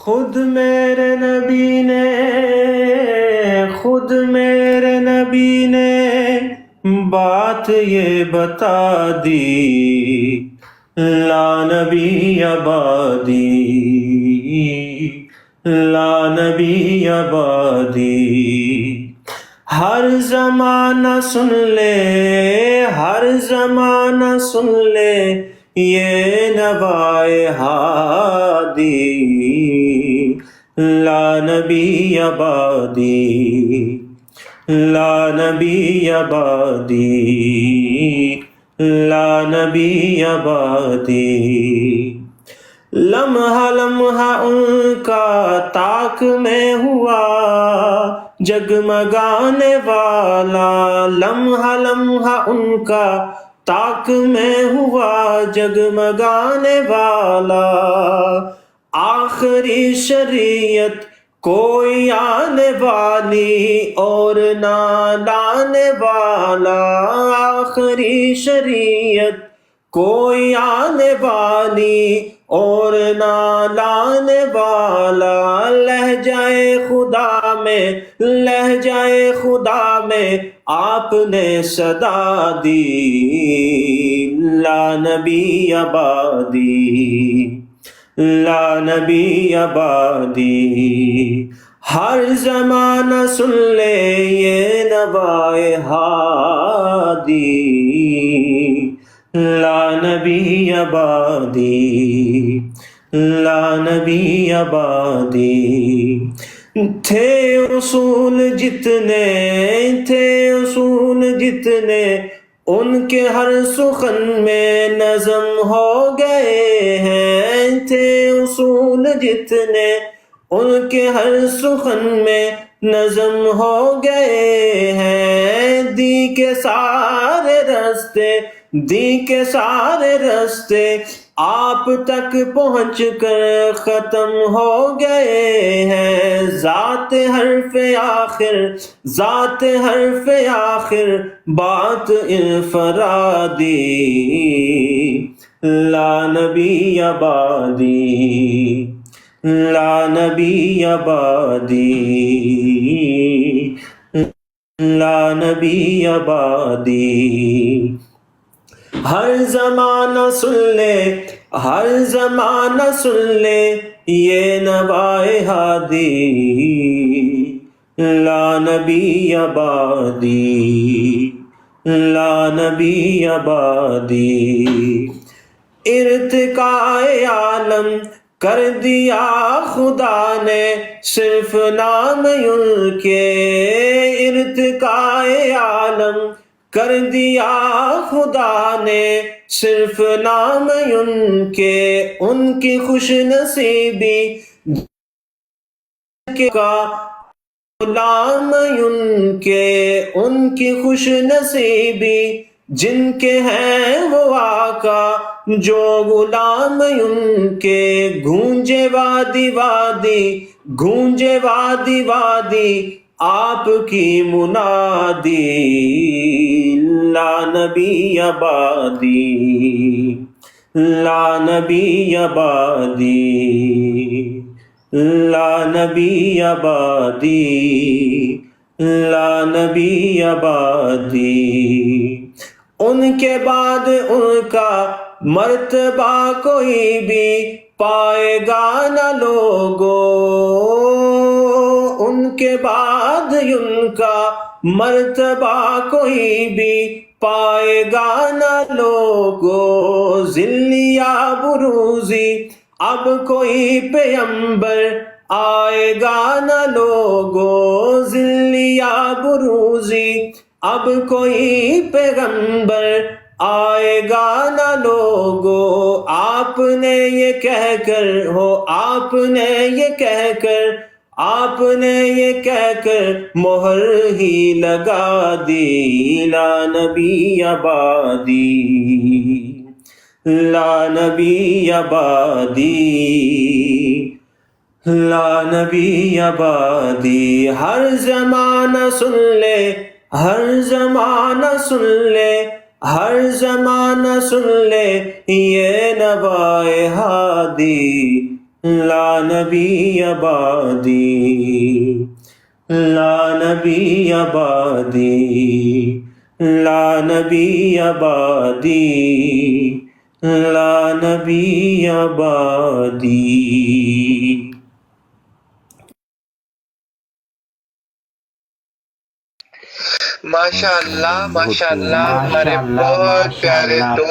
خود میرے نبی نے بات یہ بتا دی، لا نبی آبادی، لا نبی آبادی۔ ہر زمانہ سن لے، ہر زمانہ سن لے یہ نوائے ہادی، لا نبی آبادی، لا نبی آبادی، لا نبی آبادی۔ لمحہ لمحہ ان کا طاق میں ہوا جگمگانے والا، لمحہ لمحہ ان کا طاق میں ہوا جگمگانے والا۔ آخری شریعت کوئی آنے والی اور نہ لانے والا، آخری شریعت کوئی آنے والی اور نہ لانے والا۔ لہجۂ خدا میں، لہجۂ خدا میں آپ نے صدا دی، لا نبی آبادی، لا نبی آبادی۔ ہر زمانہ سن لے یہ نوائے ہادی، لا نبی آبادی، لا نبی آبادی۔ تھے اصول جتنے، تھے اصول جتنے ان کے ہر سخن میں نظم ہو گئے ہیں، تھے اصول جتنے ان کے ہر سخن میں نظم ہو گئے ہیں۔ دی کے سارے رستے، دی کے سارے رستے آپ تک پہنچ کر ختم ہو گئے ہیں۔ ذات حرف آخر، ذات حرف آخر بات انفرادی، لا نبی آبادی، لا نبی آبادی، لا نبی آبادی۔ ہر زمانہ سن لے، ہر زمانہ سن لے یہ نوائے ہادی، لا نبی آبادی، لا نبی آبادی۔ ارتقائے عالم کر دیا خدا نے صرف نام ان کے، ارتقائے عالم کر دیا خدا نے صرف نام ان کے۔ ان کی خوش نصیبی کا غلام ان کے، ان کی خوش نصیبی جن کے ہیں وہ آقا جو غلام ان کے۔ گونجے وادی وادی، گونجے وادی وادی آپ کی منادی، لا نبی آبادی، لا نبی آبادی، لا نبی آبادی، لا نبی آبادی۔ ان کے بعد ان کا مرتبہ کوئی بھی پائے گا نہ لوگو، ان کے بعد ان کا مرتبہ کوئی بھی پائے گا نہ لوگو۔ ذلیا بروزی اب کوئی پیغمبر آئے گا نہ لوگو، ذلیا بروزی اب کوئی پیغمبر آئے گا نہ لوگو۔ آپ نے یہ کہہ کر ہو، آپ نے یہ کہہ کر، آپ نے یہ کہہ کر مہر ہی لگا دی، لا نبی آبادی، لا نبی آبادی، لا نبی آبادی۔ ہر زمانہ سن لے، ہر زمانہ سن لے، ہر زمانہ سن لے یہ نوائے ہادی، لا نبی بعدی، لا نبی بعدی، لا نبی بعدی، لا نبی بعدی۔ ماشاء اللہ ہمارے بہت پیارے دوست